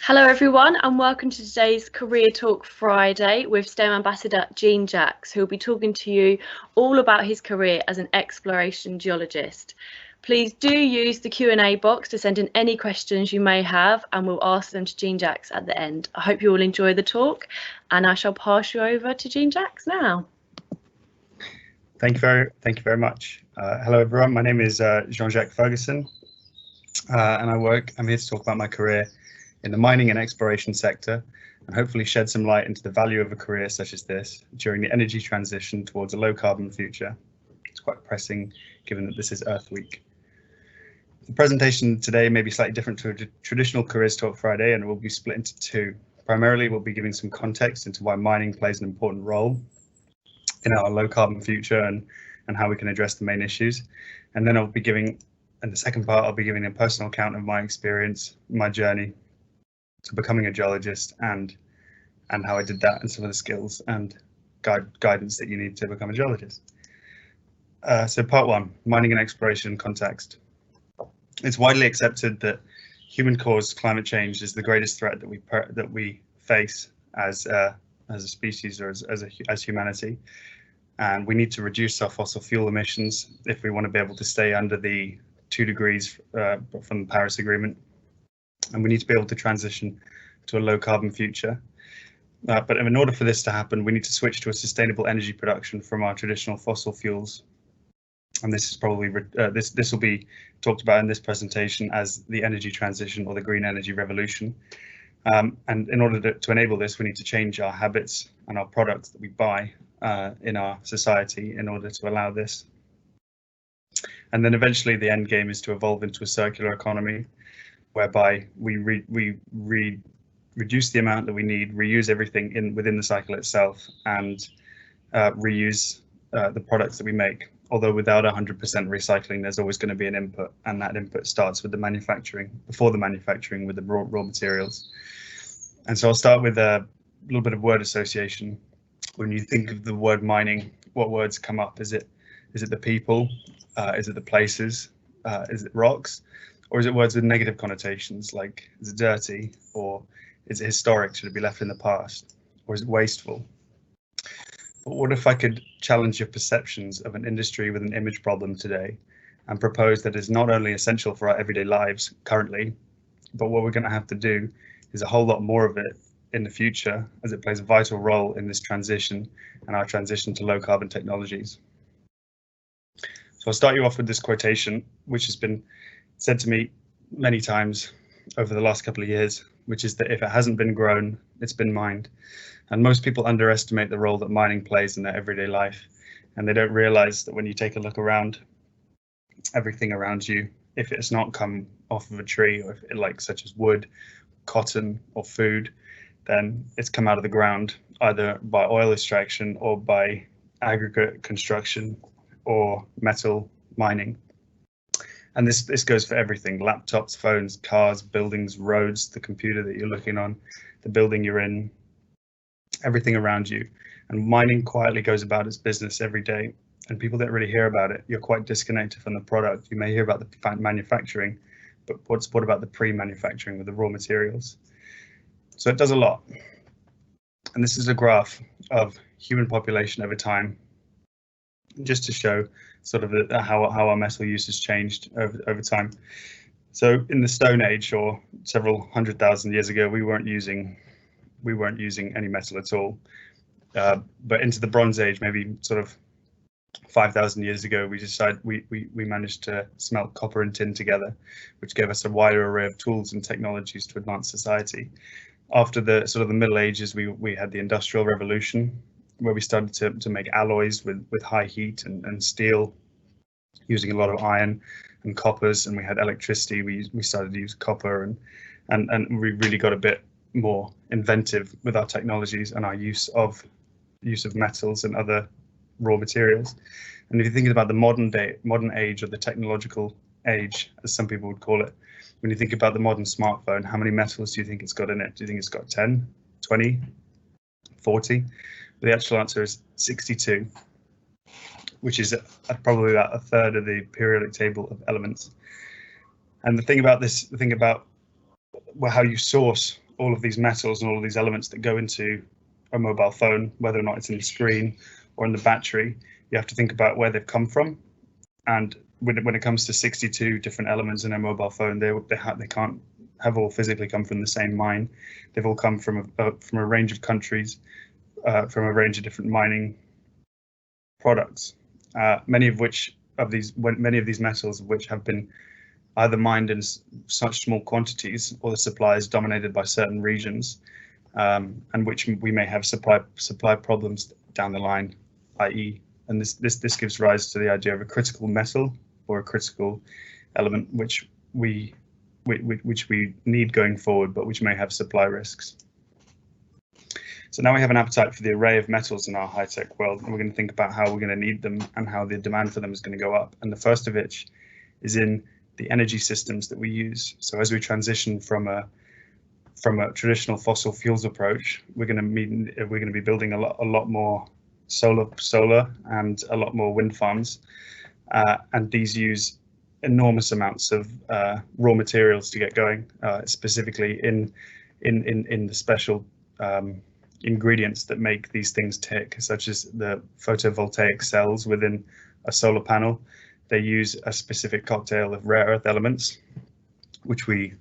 Hello everyone and welcome to today's Career Talk Friday with STEM Ambassador Jean-Jacques, who will be talking to you all about his career as an exploration geologist. Please do use the Q&A box to send in any questions you may have and we'll ask them to Jean-Jacques at the end. I hope you all enjoy the talk and I shall pass you over to Jean-Jacques now. Thank you very much. Hello everyone, my name is Jean-Jacques Ferguson and I'm here to talk about my career in the mining and exploration sector and hopefully shed some light into the value of a career such as this during the energy transition towards a low carbon future. It's quite pressing given that this is Earth Week. The presentation today may be slightly different to a traditional Careers Talk Friday and it will be split into two. Primarily we'll be giving some context into why mining plays an important role in our low carbon future and how we can address the main issues. And then in the second part, I'll be giving a personal account of my experience, my journey to becoming a geologist and how I did that and some of the skills and guidance that you need to become a geologist. So part one, mining and exploration context. It's widely accepted that human-caused climate change is the greatest threat that we face as a species or as humanity, and we need to reduce our fossil fuel emissions if we want to be able to stay under the 2 degrees from the Paris Agreement. And we need to be able to transition to a low carbon future. But in order for this to happen, we need to switch to a sustainable energy production from our traditional fossil fuels. And this is probably this will be talked about in this presentation as the energy transition or the green energy revolution. And in order to enable this, we need to change our habits and our products that we buy in our society in order to allow this. And then eventually the end game is to evolve into a circular economy, whereby we reduce the amount that we need, reuse everything within the cycle itself, and reuse the products that we make. Although without 100% recycling, there's always going to be an input, and that input starts with the manufacturing, before the manufacturing with the raw materials. And so I'll start with a little bit of word association. When you think of the word mining, what words come up? Is it the people? Is it the places? Is it rocks? Or is it words with negative connotations, like is it dirty, or is it historic, should it be left in the past, or is it wasteful? But what if I could challenge your perceptions of an industry with an image problem today and propose that it's not only essential for our everyday lives currently, but what we're going to have to do is a whole lot more of it in the future, as it plays a vital role in this transition and our transition to low carbon technologies. So I'll start you off with this quotation, which has been said to me many times over the last couple of years, which is that if it hasn't been grown, it's been mined. And most people underestimate the role that mining plays in their everyday life. And they don't realize that when you take a look around, everything around you, if it's not come off of a tree, or such as wood, cotton or food, then it's come out of the ground, either by oil extraction or by aggregate construction or metal mining. And this goes for everything: laptops, phones, cars, buildings, roads, the computer that you're looking on, the building you're in, everything around you. And mining quietly goes about its business every day, and people don't really hear about it. You're quite disconnected from the product. You may hear about the manufacturing, but what about the pre-manufacturing with the raw materials? So it does a lot. And this is a graph of human population over time, just to show sort of how our metal use has changed over time. So in the Stone Age, or several 100,000 years ago, we weren't using any metal at all. But into the Bronze Age, maybe sort of 5,000 years ago, we managed to smelt copper and tin together, which gave us a wider array of tools and technologies to advance society. After the sort of the Middle Ages, we had the Industrial Revolution, where we started to make alloys with high heat and steel, using a lot of iron and coppers, and we had electricity. We started to use copper, and we really got a bit more inventive with our technologies and our use of metals and other raw materials. And if you think about the modern age, or the technological age, as some people would call it, when you think about the modern smartphone, how many metals do you think it's got in it? Do you think it's got 10, 20, 40? The actual answer is 62, which is probably about a third of the periodic table of elements. And the thing about how you source all of these metals and all of these elements that go into a mobile phone, whether or not it's in the screen or in the battery, you have to think about where they've come from. And when it comes to 62 different elements in a mobile phone, they can't have all physically come from the same mine. They've all come from a range of countries, from a range of different mining products. Many of these metals, which have been either mined in such small quantities, or the supply is dominated by certain regions, and which we may have supply problems down the line, i.e., and this gives rise to the idea of a critical metal or a critical element, which we need going forward, but which may have supply risks. So now we have an appetite for the array of metals in our high-tech world, and we're going to think about how we're going to need them and how the demand for them is going to go up. And the first of which is in the energy systems that we use. So as we transition from a traditional fossil fuels approach, we're going to be building a lot more solar and a lot more wind farms, and these use enormous amounts of raw materials to get going, specifically in the special ingredients that make these things tick, such as the photovoltaic cells within a solar panel. They use a specific cocktail of rare earth elements, which we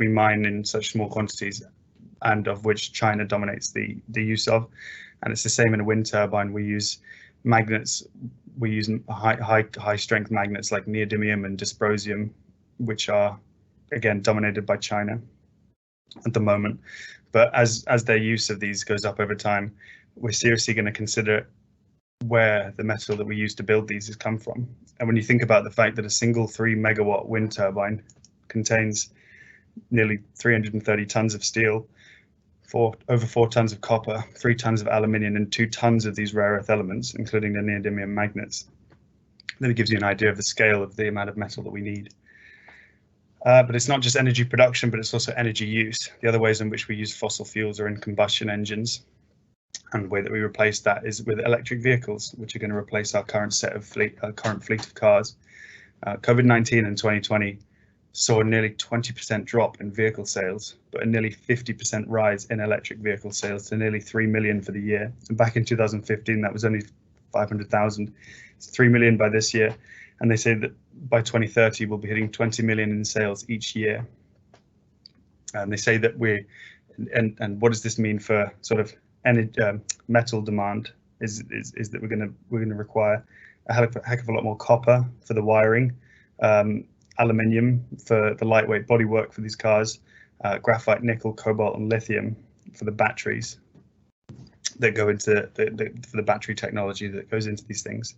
mine in such small quantities, and of which China dominates the use of. And it's the same in a wind turbine. We use magnets. We use high strength magnets like neodymium and dysprosium, which are again dominated by China at the moment. But as their use of these goes up over time, we're seriously going to consider where the metal that we use to build these has come from. And when you think about the fact that a single 3 megawatt wind turbine contains nearly 330 tons of steel, over 4 tons of copper, 3 tons of aluminium, and 2 tons of these rare earth elements, including the neodymium magnets, then it gives you an idea of the scale of the amount of metal that we need. But it's not just energy production, but it's also energy use. The other ways in which we use fossil fuels are in combustion engines, and the way that we replace that is with electric vehicles, which are going to replace our current fleet of cars. COVID-19 in 2020 saw a nearly 20% drop in vehicle sales, but a nearly 50% rise in electric vehicle sales to nearly 3 million for the year. And back in 2015, that was only 500,000. It's 3 million by this year. And they say that by 2030, we'll be hitting 20 million in sales each year. And they say that and what does this mean for sort of metal demand is that we're going to require a heck of a lot more copper for the wiring, aluminium for the lightweight bodywork for these cars, graphite, nickel, cobalt, and lithium for the batteries that go into for the battery technology that goes into these things.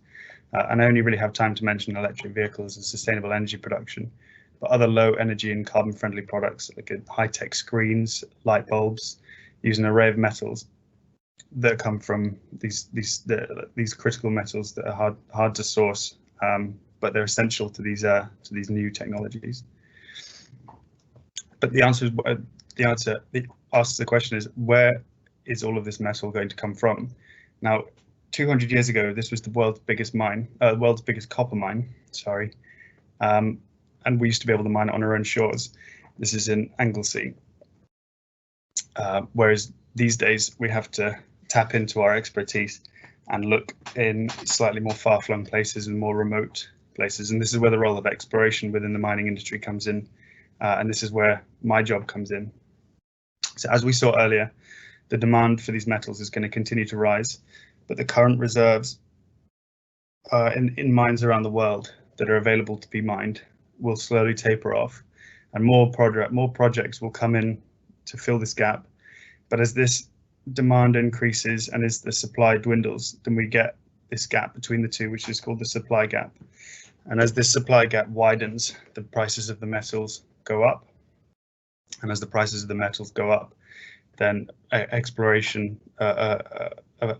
And I only really have time to mention electric vehicles and sustainable energy production, but other low energy and carbon friendly products like high-tech screens, light bulbs, use an array of metals that come from these critical metals that are hard to source, but they're essential to these new technologies. But the answer asks the question is, where is all of this metal going to come from? Now, 200 years ago, this was the world's biggest copper mine. Sorry, and we used to be able to mine it on our own shores. This is in Anglesey. Whereas these days we have to tap into our expertise and look in slightly more far-flung places and more remote places. And this is where the role of exploration within the mining industry comes in. And this is where my job comes in. So as we saw earlier, the demand for these metals is going to continue to rise, but the current reserves in mines around the world that are available to be mined will slowly taper off, and more projects will come in to fill this gap. But as this demand increases and as the supply dwindles, then we get this gap between the two, which is called the supply gap. And as this supply gap widens, the prices of the metals go up. And as the prices of the metals go up, then exploration, a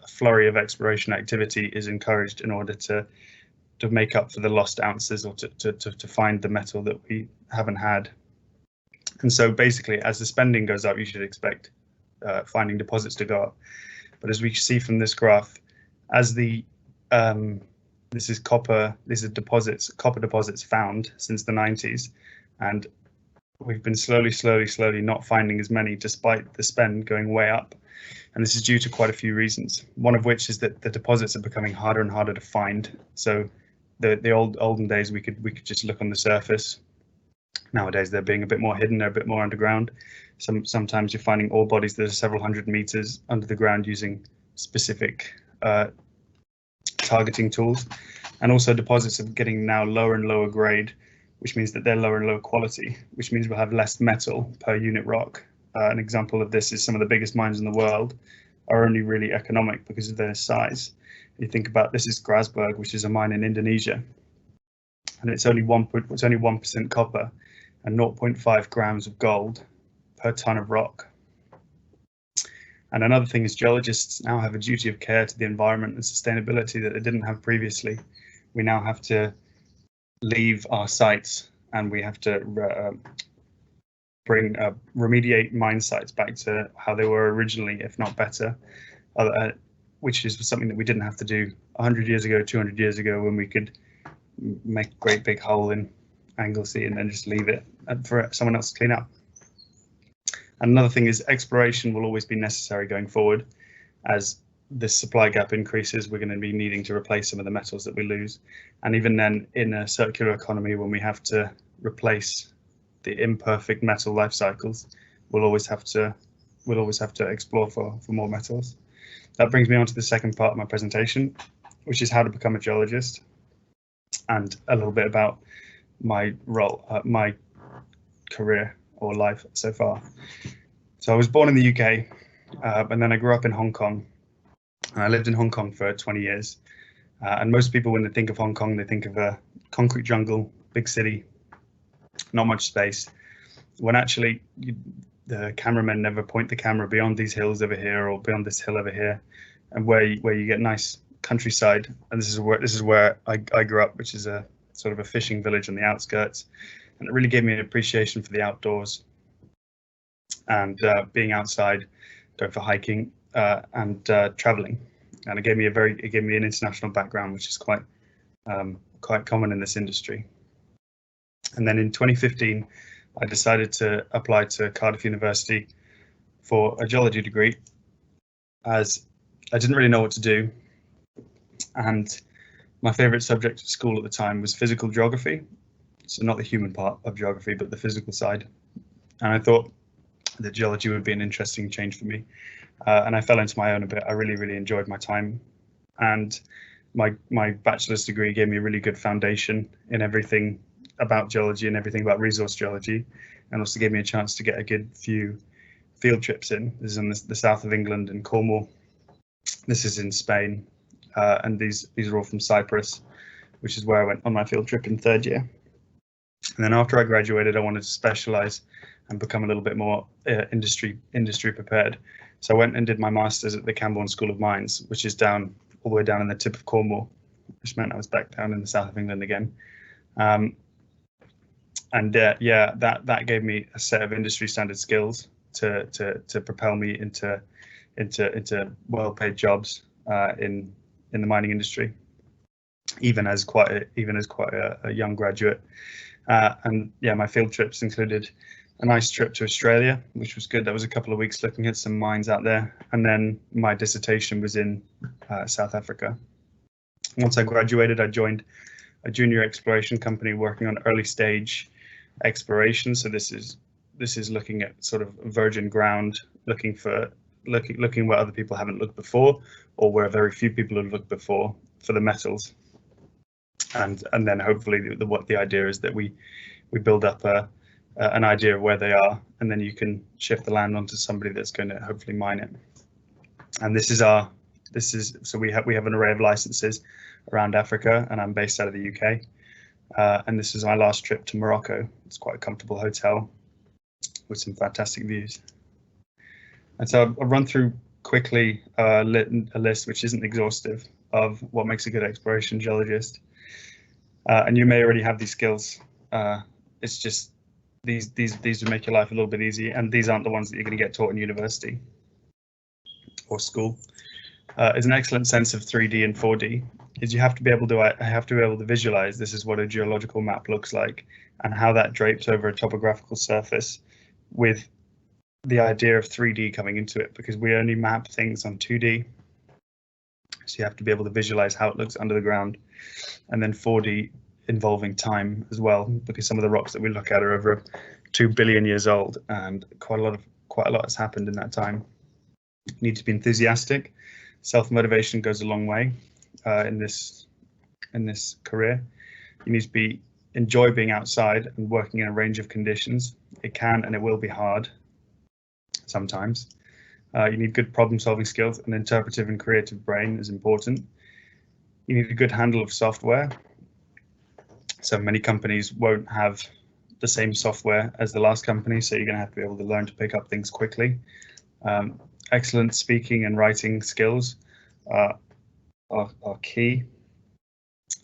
flurry of exploration activity is encouraged in order to make up for the lost ounces, or to find the metal that we haven't had. And so basically, as the spending goes up, you should expect finding deposits to go up. But as we see from this graph, as this is copper deposits found since the 90s, and we've been slowly not finding as many, despite the spend going way up. And this is due to quite a few reasons, one of which is that the deposits are becoming harder and harder to find. So the olden days, we could just look on the surface. Nowadays, they're being a bit more hidden, they're a bit more underground. Sometimes you're finding ore bodies that are several hundred meters under the ground using specific targeting tools. And also deposits are getting now lower and lower grade, which means that they're lower and lower quality, which means we'll have less metal per unit rock. An example of this is some of the biggest mines in the world are only really economic because of their size. You think about this is Grasberg, which is a mine in Indonesia, and it's only 1% copper and 0.5 grams of gold per ton of rock. And another thing is geologists now have a duty of care to the environment and sustainability that they didn't have previously. We now have to leave our sites and we have to remediate mine sites back to how they were originally, if not better, which is something that we didn't have to do 100 years ago, 200 years ago, when we could make a great big hole in Anglesey and then just leave it for someone else to clean up. And another thing is exploration will always be necessary going forward. As this supply gap increases, we're going to be needing to replace some of the metals that we lose. And even then, in a circular economy, when we have to replace the imperfect metal life cycles, we'll always have to explore for more metals. That brings me on to the second part of my presentation, which is how to become a geologist, and a little bit about my role, my career or life so far. So I was born in the UK, and then I grew up in Hong Kong. And I lived in Hong Kong for 20 years. And most people, when they think of Hong Kong, they think of a concrete jungle, big city, not much space. When actually the cameramen never point the camera beyond these hills over here or beyond this hill over here, and where you get nice countryside. And this is where I grew up, which is a sort of a fishing village on the outskirts. And it really gave me an appreciation for the outdoors and being outside, going for hiking and traveling. And it gave me an international background, which is quite common in this industry. And then in 2015, I decided to apply to Cardiff University for a geology degree, as I didn't really know what to do. And my favorite subject at school at the time was physical geography. So not the human part of geography, but the physical side. And I thought that geology would be an interesting change for me. And I fell into my own a bit. I really enjoyed my time. And my bachelor's degree gave me a really good foundation in everything about geology and everything about resource geology, and also gave me a chance to get a good few field trips in. This is in the south of England in Cornwall. This is in Spain, and these are all from Cyprus, which is where I went on my field trip in third year. And then after I graduated, I wanted to specialize and become a little bit more industry prepared. So I went and did my master's at the Camborne School of Mines, which is all the way down in the tip of Cornwall, which meant I was back down in the south of England again. That gave me a set of industry standard skills to propel me into well-paid jobs in the mining industry, even as quite a young graduate. My field trips included a nice trip to Australia, which was good. That was a couple of weeks looking at some mines out there, and then my dissertation was in South Africa. Once I graduated, I joined a junior exploration company working on early stage exploration. So this is looking at sort of virgin ground, looking where other people haven't looked before, or where very few people have looked before for the metals. And then hopefully the idea is that we build up an idea of where they are, and then you can shift the land onto somebody that's going to hopefully mine it. And so we have an array of licenses around Africa, and I'm based out of the UK. And this is my last trip to Morocco. It's quite a comfortable hotel with some fantastic views. And so I'll run through quickly a list which isn't exhaustive of what makes a good exploration geologist. And you may already have these skills. It's just these would make your life a little bit easy, and these aren't the ones that you're going to get taught in university or school. Is an excellent sense of 3D and 4D. is you have to be able to visualize this is what a geological map looks like and how that drapes over a topographical surface, with the idea of 3D coming into it, because we only map things on 2D. So you have to be able to visualize how it looks under the ground, and then 4D involving time as well, because some of the rocks that we look at are over 2 billion years old, and quite a lot has happened in that time. You need to be enthusiastic. Self-motivation goes a long way in this career. You need to enjoy being outside and working in a range of conditions. It can and it will be hard sometimes. You need good problem-solving skills. An interpretive and creative brain is important. You need a good handle of software. So many companies won't have the same software as the last company, so you're going to have to be able to learn to pick up things quickly. Excellent speaking and writing skills are key.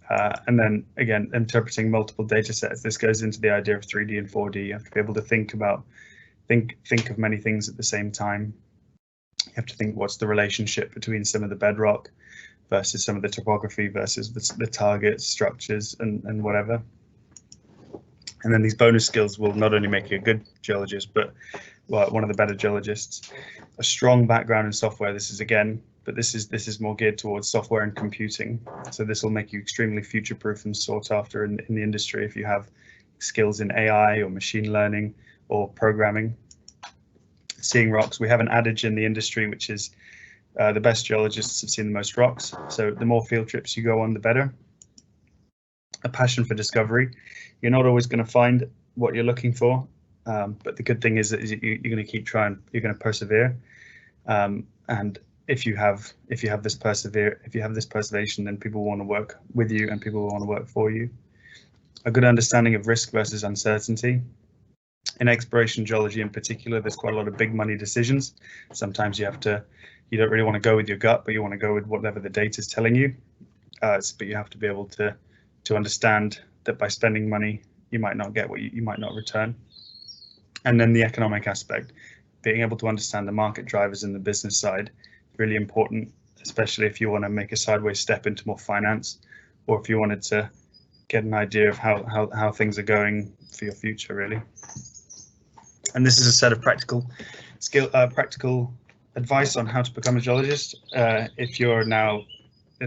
And then again, interpreting multiple data sets. This goes into the idea of 3D and 4D. You have to be able to think of many things at the same time. You have to think, what's the relationship between some of the bedrock versus some of the topography versus the targets, structures, and whatever. And then these bonus skills will not only make you a good geologist, but one of the better geologists. A strong background in software. This is more geared towards software and computing. So this will make you extremely future-proof and sought after in the industry if you have skills in AI or machine learning or programming. Seeing rocks. We have an adage in the industry, which is the best geologists have seen the most rocks. So the more field trips you go on, the better. A passion for discovery. You're not always going to find what you're looking for, but the good thing is that you're going to keep trying. You're going to persevere, and if you have this perseveration, then people want to work with you and people want to work for you. A good understanding of risk versus uncertainty. In exploration geology in particular, there's quite a lot of big money decisions. Sometimes you don't really want to go with your gut, but you want to go with whatever the data is telling you. But you have to be able to understand that by spending money, you might not get what you might not return. And then the economic aspect, being able to understand the market drivers in the business side, really important, especially if you want to make a sideways step into more finance, or if you wanted to get an idea of how things are going for your future, really. And this is a set of practical advice on how to become a geologist. If you're now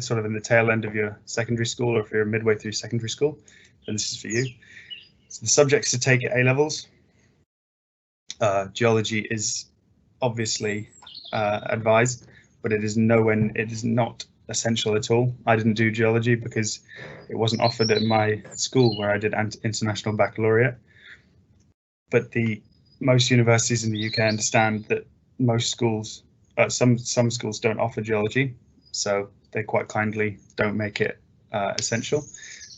sort of in the tail end of your secondary school, or if you're midway through secondary school, then this is for you. So the subjects to take at A-levels. Geology is obviously advised, but it is not essential at all. I didn't do geology because it wasn't offered at my school where I did international baccalaureate. But most universities in the UK understand that most schools, some schools don't offer geology, so they quite kindly don't make it essential.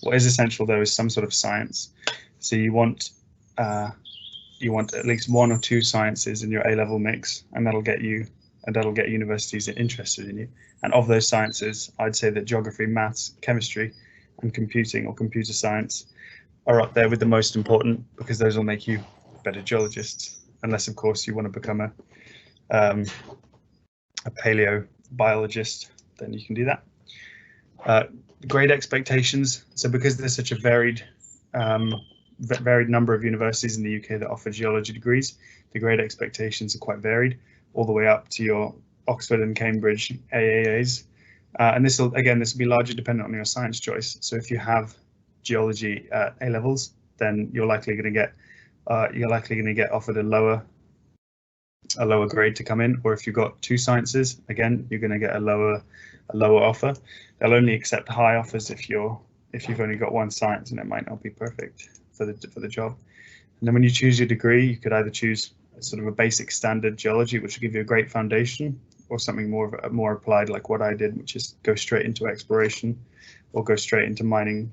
What is essential though is some sort of science. So you want at least one or two sciences in your A-level mix, and that'll get universities interested in you. And of those sciences, I'd say that geography, maths, chemistry, and computing or computer science are up there with the most important, because those will make you better geologists. Unless, of course, you want to become a paleobiologist, then you can do that. Grade expectations. So because there's such a varied number of universities in the UK that offer geology degrees, the grade expectations are quite varied, all the way up to your Oxford and Cambridge AAAs. And this will be largely dependent on your science choice. So if you have geology at A-levels, then you're likely going to get offered a lower grade to come in. Or if you've got two sciences, again, you're going to get a lower offer. They'll only accept high offers if you've only got one science, and it might not be perfect for the job. And then when you choose your degree, you could either choose sort of a basic standard geology, which will give you a great foundation, or something more applied, like what I did, which is go straight into exploration, or go straight into mining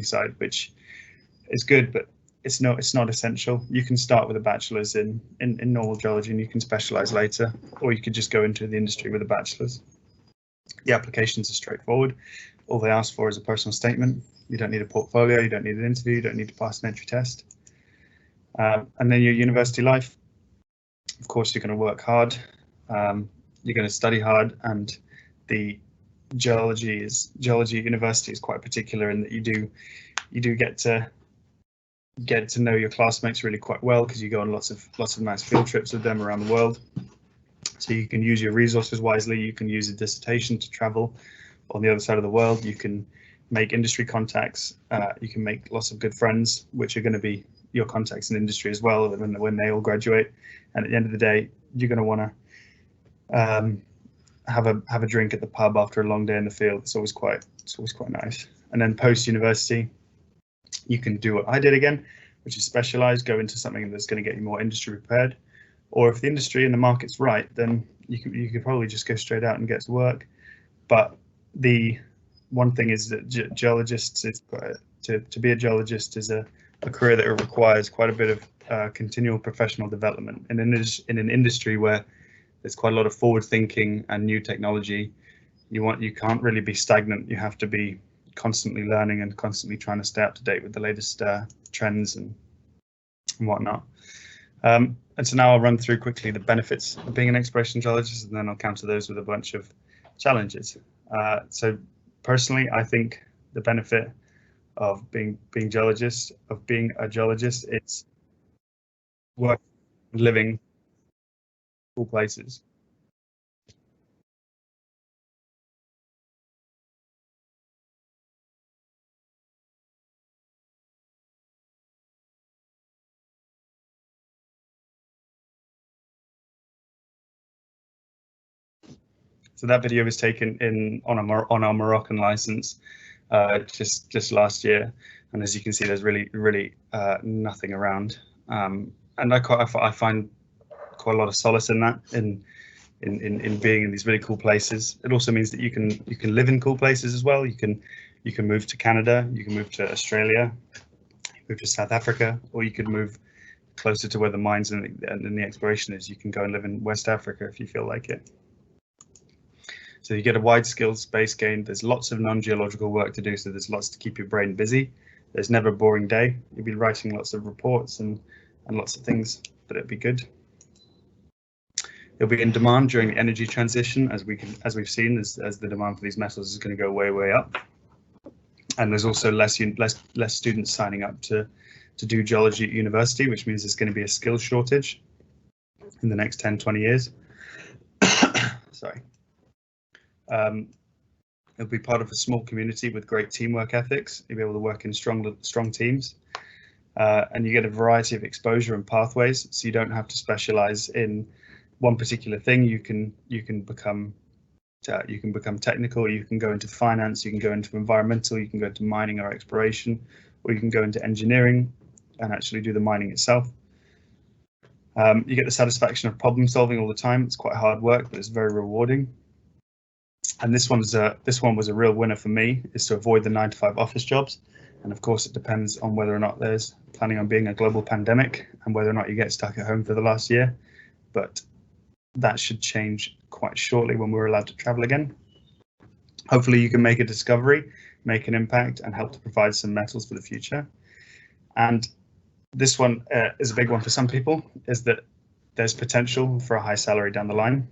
side, which is good, but it's not essential. You can start with a bachelor's in normal geology, and you can specialize later, or you could just go into the industry with a bachelor's. The applications are straightforward. All they ask for is a personal statement. You don't need a portfolio, you don't need an interview, you don't need to pass an entry test. And then your university life. Of course, you're going to work hard, you're going to study hard, and the geology university is quite particular in that you do get to know your classmates really quite well, because you go on lots of nice field trips with them around the world. So you can use your resources wisely. You can use a dissertation to travel on the other side of the world. You can make industry contacts. You can make lots of good friends, which are going to be your contacts in industry as well when they all graduate. And at the end of the day, you're going to want to have a drink at the pub after a long day in the field. It's always quite nice. And then post university, you can do what I did again, which is specialize, go into something that's going to get you more industry prepared. Or if the industry and the market's right, then you could probably just go straight out and get to work. But the one thing is that geologists, to be a geologist is a career that requires quite a bit of continual professional development. And in an industry where there's quite a lot of forward thinking and new technology, you can't really be stagnant. You have to be constantly learning and constantly trying to stay up to date with the latest trends and whatnot. And so now I'll run through quickly the benefits of being an exploration geologist, and then I'll counter those with a bunch of challenges. So personally, I think the benefit of being a geologist, it's work, living in cool places. So that video was taken on our Moroccan license just last year, and as you can see, there's really nothing around. And I find quite a lot of solace in that, in being in these really cool places. It also means that you can live in cool places as well. You can move to Canada, you can move to Australia, move to South Africa, or you could move closer to where the mines and the exploration is. You can go and live in West Africa if you feel like it. So you get a wide skills base gain. There's lots of non-geological work to do, so there's lots to keep your brain busy. There's never a boring day. You'll be writing lots of reports and lots of things, but it'll be good. It'll be in demand during the energy transition, as we've seen, as the demand for these metals is going to go way up. And there's also less students signing up to do geology at university, which means there's going to be a skills shortage in the next 10-20 years. Sorry. It'll be part of a small community with great teamwork ethics. You'll be able to work in strong teams, and you get a variety of exposure and pathways. So you don't have to specialize in one particular thing. You can become technical. You can go into finance. You can go into environmental. You can go into mining or exploration, or you can go into engineering and actually do the mining itself. You get the satisfaction of problem solving all the time. It's quite hard work, but it's very rewarding. And this one was a real winner for me, is to avoid the 9-to-5 office jobs. And of course, it depends on whether or not there's planning on being a global pandemic and whether or not you get stuck at home for the last year. But that should change quite shortly when we're allowed to travel again. Hopefully you can make a discovery, make an impact, and help to provide some metals for the future. And this one is a big one for some people, is that there's potential for a high salary down the line.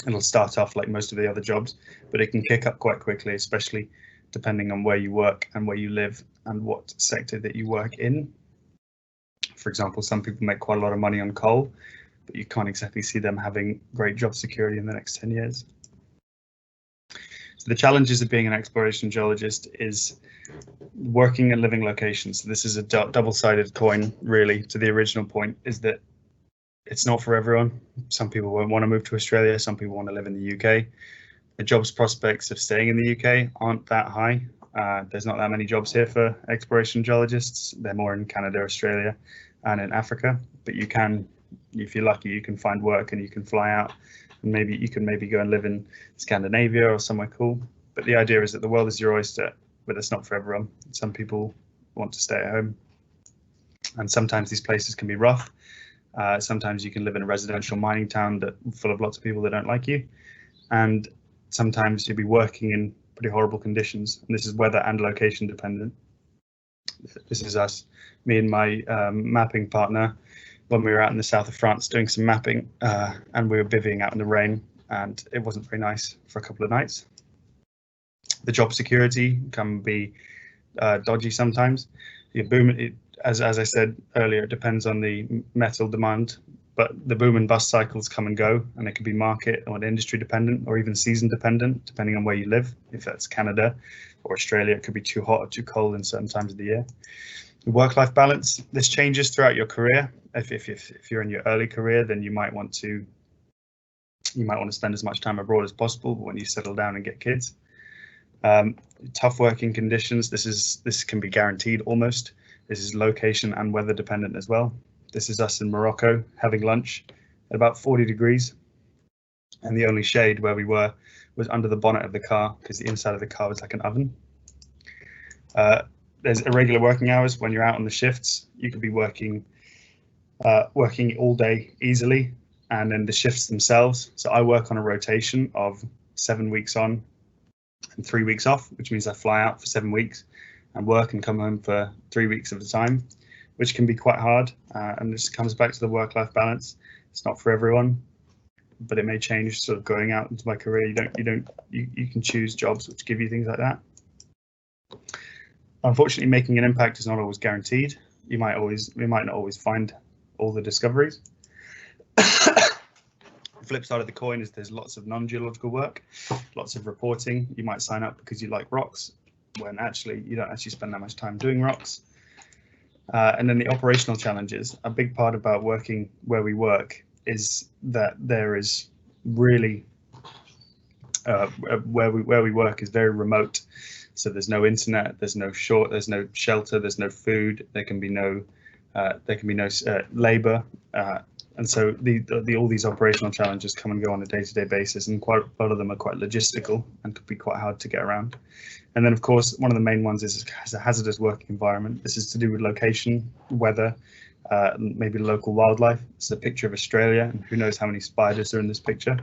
It'll start off like most of the other jobs, but it can kick up quite quickly, especially depending on where you work and where you live and what sector that you work in. For example, some people make quite a lot of money on coal, but you can't exactly see them having great job security in the next 10 years. So the challenges of being an exploration geologist is working and living locations. So this is a double-sided coin, really, to the original point, is that it's not for everyone. Some people won't want to move to Australia. Some people want to live in the UK. The jobs prospects of staying in the UK aren't that high. There's not that many jobs here for exploration geologists. They're more in Canada, Australia, and in Africa. But you can, if you're lucky, you can find work and you can fly out. And maybe you can go and live in Scandinavia or somewhere cool. But the idea is that the world is your oyster, but it's not for everyone. Some people want to stay at home. And sometimes these places can be rough. Sometimes you can live in a residential mining town full of lots of people that don't like you, and sometimes you'll be working in pretty horrible conditions, and this is weather and location dependent. This is us, me and my mapping partner, when we were out in the south of France doing some mapping, and we were bivvying out in the rain, and it wasn't very nice for a couple of nights. The job security can be dodgy sometimes. Your boom, as I said earlier, it depends on the metal demand, but the boom and bust cycles come and go, and it can be market or industry dependent, or even season dependent, depending on where you live. If that's Canada or Australia, it could be too hot or too cold in certain times of the year. The work-life balance, this changes throughout your career. If you're in your early career, then you might want to spend as much time abroad as possible when you settle down and get kids. Tough working conditions. This can be guaranteed almost. This is location and weather dependent as well. This is us in Morocco having lunch at about 40 degrees, and the only shade where we were was under the bonnet of the car, because the inside of the car was like an oven. There's irregular working hours. When you're out on the shifts, you could be working all day easily, and then the shifts themselves. So I work on a rotation of 7 weeks on and 3 weeks off, which means I fly out for 7 weeks and work and come home for 3 weeks at a time, which can be quite hard. And this comes back to the work-life balance. It's not for everyone, but it may change sort of going out into my career. You can choose jobs which give you things like that. Unfortunately, making an impact is not always guaranteed. We might not always find all the discoveries. The flip side of the coin is there's lots of non-geological work, lots of reporting. You might sign up because you like rocks, when actually you don't actually spend that much time doing rocks. And then the operational challenges. A big part about working where we work is that there is really where we work is very remote. So there's no internet, there's no shelter, there's no food, there can be no labour, and so all these operational challenges come and go on a day-to-day basis, and quite a lot of them are quite logistical and could be quite hard to get around. And then, of course, one of the main ones is a hazardous working environment. This is to do with location, weather, maybe local wildlife. It's a picture of Australia, and who knows how many spiders are in this picture.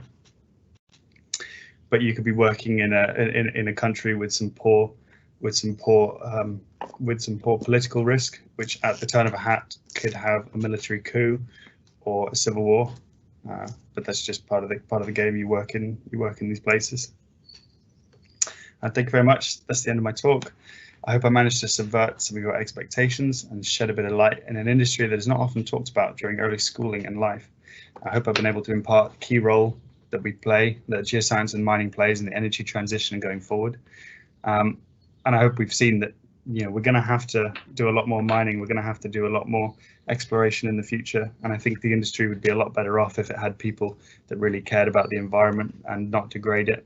But you could be working in a country with some poor political risk, which at the turn of a hat could have a military coup or a civil war. But that's just part of the game. You work in these places. Thank you very much. That's the end of my talk. I hope I managed to subvert some of your expectations and shed a bit of light in an industry that is not often talked about during early schooling and life. I hope I've been able to impart the key role that we play, that geoscience and mining plays in the energy transition going forward. And I hope we've seen that, we're going to have to do a lot more mining. We're going to have to do a lot more exploration in the future. And I think the industry would be a lot better off if it had people that really cared about the environment and not degrade it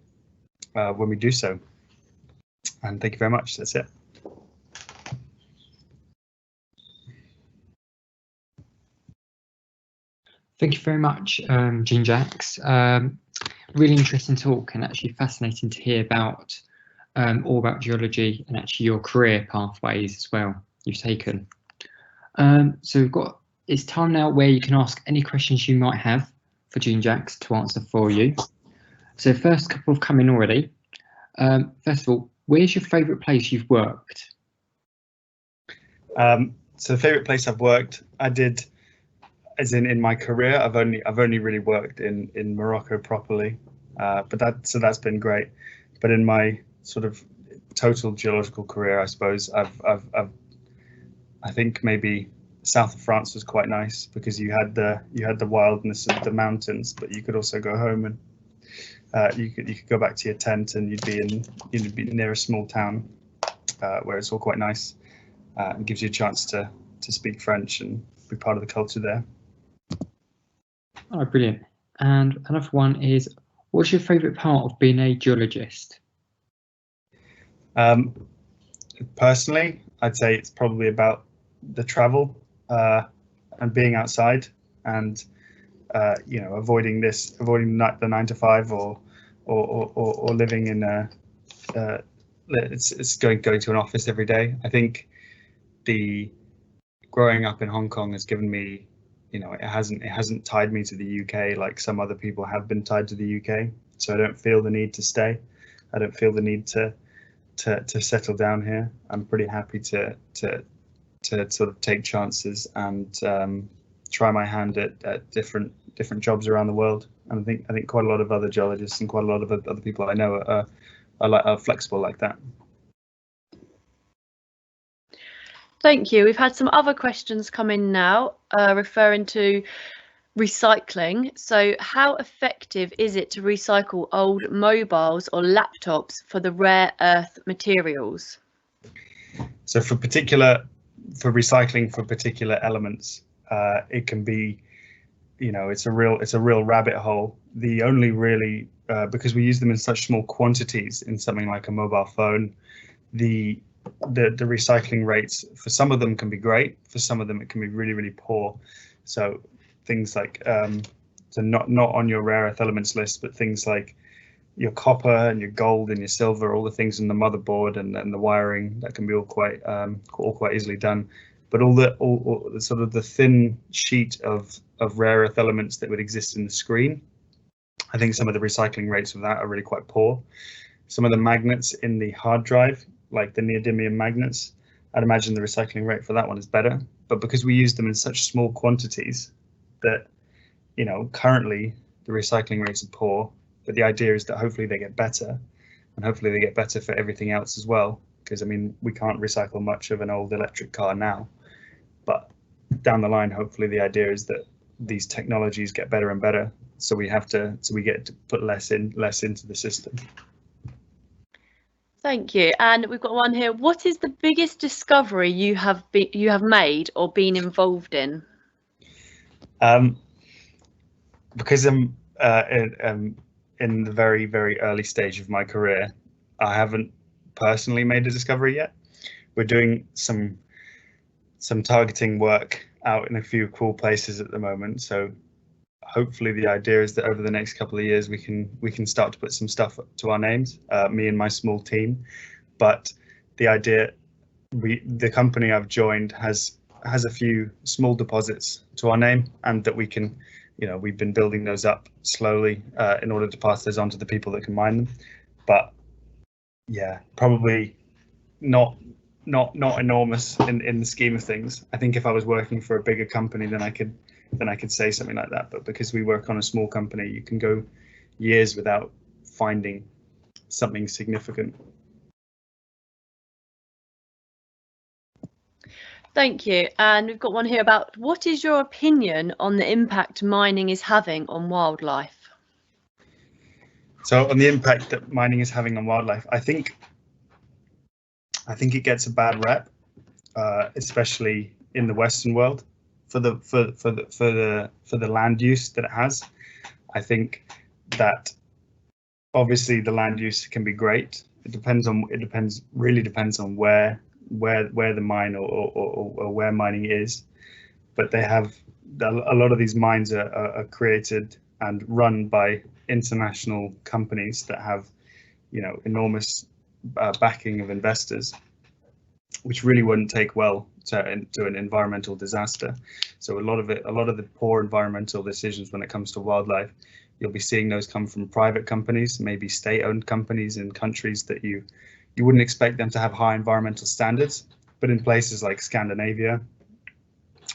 when we do so. And thank you very much. That's it. Thank you very much, Jean-Jacques. Really interesting talk, and actually fascinating to hear about all about geology and actually your career pathways as well you've taken. So it's time now where you can ask any questions you might have for Jean-Jacques to answer for you. So first couple have come in already. First of all, where's your favourite place you've worked? So the favourite place I've worked, I did, as in my career, I've only really worked in Morocco properly, but that's been great. But in my sort of total geological career, I suppose I think maybe south of France was quite nice, because you had the wildness of the mountains, but you could also go home and you could go back to your tent, and you'd be near a small town where it's all quite nice, and gives you a chance to speak French and be part of the culture there. Oh, brilliant. And another one is, what's your favourite part of being a geologist? Personally, I'd say it's probably about the travel and being outside, and avoiding the 9 to 5 or living in it's going to an office every day. I think the growing up in Hong Kong has given me, it hasn't tied me to the UK like some other people have been tied to the UK. So I don't feel the need to stay. I don't feel the need to settle down here. I'm pretty happy to sort of take chances and try my hand at different jobs around the world. And I think quite a lot of other geologists and quite a lot of other people I know are flexible like that. Thank you. We've had some other questions come in now, referring to recycling. So how effective is it to recycle old mobiles or laptops for the rare earth materials? So for recycling for particular elements, it can be, it's a real rabbit hole. The only really, because we use them in such small quantities in something like a mobile phone, the recycling rates for some of them can be great, for some of them it can be really, really poor. So things like, so not on your rare earth elements list, but things like your copper and your gold and your silver, all the things in the motherboard and the wiring, that can be all quite easily done. But all the sort of the thin sheet of rare earth elements that would exist in the screen, I think some of the recycling rates of that are really quite poor. Some of the magnets in the hard drive, like the neodymium magnets, I'd imagine the recycling rate for that one is better. But because we use them in such small quantities that, currently the recycling rates are poor, but the idea is that hopefully they get better, and hopefully they get better for everything else as well. Because I mean, we can't recycle much of an old electric car now, but down the line, hopefully the idea is that these technologies get better and better, so we get to put less into the system. Thank you. And we've got one here. What is the biggest discovery you have made or been involved in? Because I'm in the very, very early stage of my career, I haven't personally made a discovery yet. We're doing some targeting work out in a few cool places at the moment, so hopefully the idea is that over the next couple of years we can start to put some stuff to our names, me and my small team. But the idea, the company I've joined has a few small deposits to our name, and that we can, we've been building those up slowly in order to pass those on to the people that can mine them. But yeah, probably not enormous in the scheme of things. I think if I was working for a bigger company, then I could say something like that. But because we work on a small company, you can go years without finding something significant. Thank you. And we've got one here about, what is your opinion on the impact mining is having on wildlife? So on the impact that mining is having on wildlife, I think it gets a bad rep, especially in the Western world, for the land use that it has. I think that obviously the land use can be great. It really depends on where the mine or where mining is. But they have a lot of these mines are created and run by international companies that have, enormous backing of investors, which really wouldn't take well to an environmental disaster. So a lot of the poor environmental decisions when it comes to wildlife, you'll be seeing those come from private companies, maybe state-owned companies in countries that you wouldn't expect them to have high environmental standards. But in places like Scandinavia,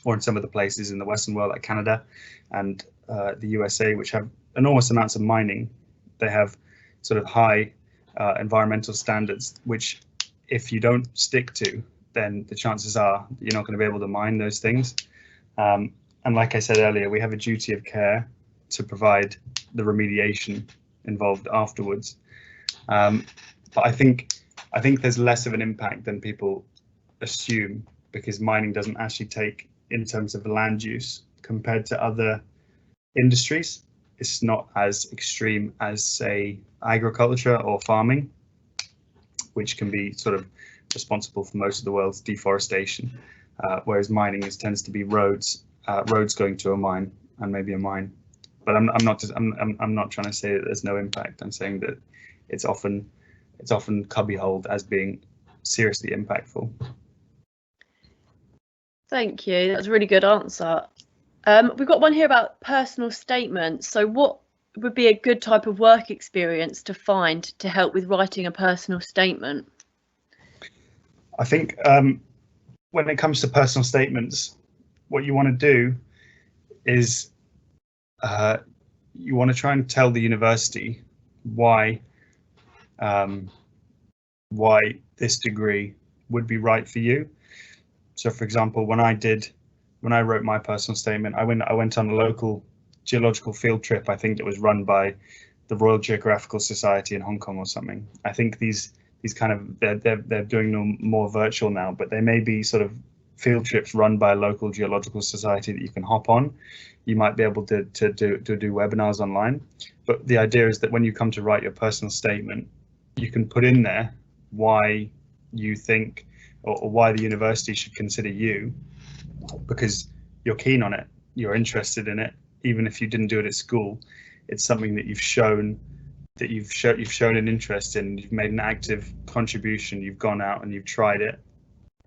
or in some of the places in the Western world like Canada and the USA, which have enormous amounts of mining, they have sort of high environmental standards, which if you don't stick to, then the chances are that you're not going to be able to mine those things. And like I said earlier, we have a duty of care to provide the remediation involved afterwards. But I think there's less of an impact than people assume, because mining doesn't actually take, in terms of land use compared to other industries, it's not as extreme as, say, agriculture or farming, which can be sort of responsible for most of the world's deforestation, whereas mining tends to be roads going to a mine and maybe a mine. But I'm not trying to say that there's no impact. I'm saying that it's often cubbyholed as being seriously impactful. Thank you. That's a really good answer. We've got one here about personal statements. So what would be a good type of work experience to find to help with writing a personal statement? I think when it comes to personal statements, what you want to do is you want to try and tell the university why why this degree would be right for you. So for example, when I wrote my personal statement, I went on a local geological field trip. I think it was run by the Royal Geographical Society in Hong Kong or something. I think these kind of they're doing them more virtual now, but they may be sort of field trips run by a local geological society that you can hop on. You might be able to do webinars online, but the idea is that when you come to write your personal statement, you can put in there why you think or why the university should consider you, because you're keen on it, you're interested in it, even if you didn't do it at school. It's something that you've shown an interest in. You've made an active contribution. You've gone out and you've tried it,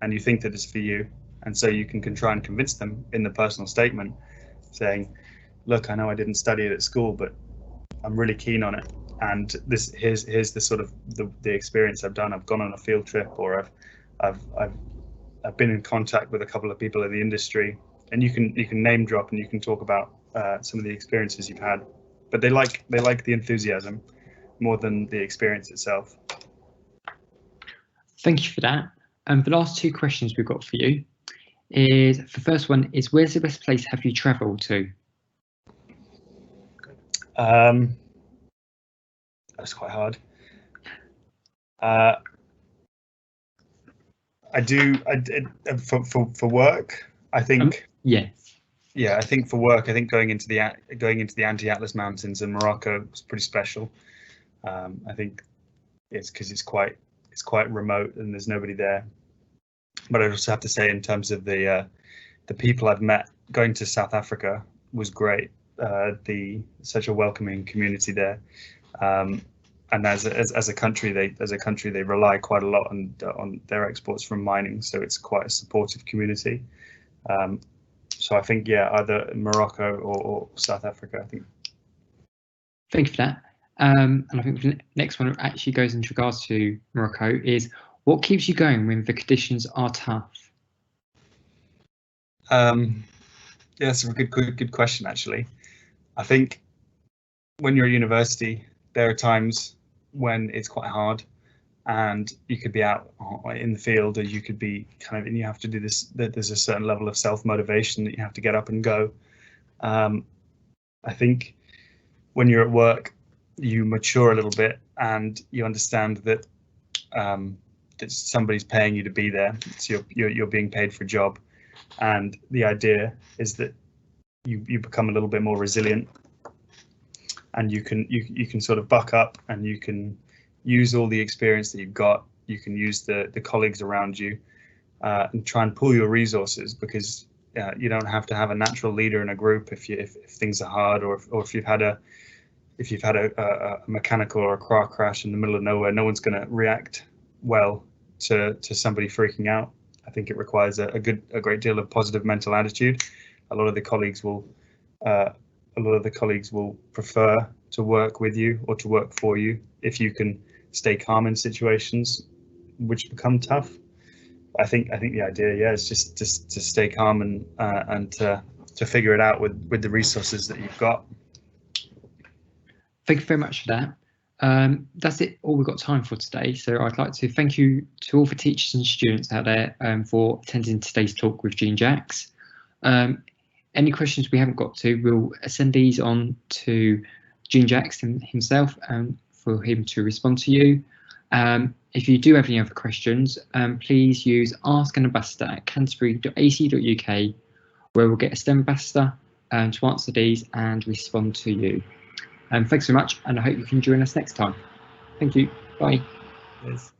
and you think that it's for you. And so you can try and convince them in the personal statement, saying, "Look, I know I didn't study it at school, but I'm really keen on it. And here's the sort of the experience I've done. I've gone on a field trip, or I've been in contact with a couple of people in the industry." And you can name drop and you can talk about some of the experiences you've had. But they like the enthusiasm more than the experience itself. Thank you for that. The last two questions we've got for you is, the first one is, where's the best place have you travelled to? That's quite hard. For work, I think. Yeah, I think for work, I think going into the Anti-Atlas Mountains in Morocco was pretty special. I think it's because it's quite remote and there's nobody there. But I also have to say, in terms of the people I've met, going to South Africa was great. Such a welcoming community there, and as a country they rely quite a lot on their exports from mining, so it's quite a supportive community. So I think, yeah, either Morocco or South Africa, I think. Thank you for that. And I think the next one actually goes into regards to Morocco, is what keeps you going when the conditions are tough? Yeah, that's a good question, actually. I think when you're at university, there are times when it's quite hard, and you could be out in the field, or you could be and you have to do this. There's a certain level of self-motivation that you have to get up and go. I think when you're at work, you mature a little bit and you understand that that somebody's paying you to be there. So you're being paid for a job, and the idea is that you become a little bit more resilient, and you can sort of buck up, and you can use all the experience that you've got. You can use the colleagues around you, and try and pool your resources, because you don't have to have a natural leader in a group if things are hard, or if you've had a mechanical or a car crash in the middle of nowhere. No one's going to react well to somebody freaking out. I think it requires a great deal of positive mental attitude. A lot of the colleagues will prefer to work with you or to work for you if you can stay calm in situations which become tough. I think the idea, yeah, is just to stay calm and to figure it out with the resources that you've got. Thank you very much for that. That's it, all we've got time for today. So I'd like to thank you to all the teachers and students out there for attending today's talk with Jean-Jacques. Any questions we haven't got to, we'll send these on to Jean-Jacques himself for him to respond to you. If you do have any other questions, please use Ask an Ambassador at canterbury.ac.uk, where we'll get a STEM ambassador to answer these and respond to you. Thanks so much, and I hope you can join us next time. Thank you. Bye. Yes.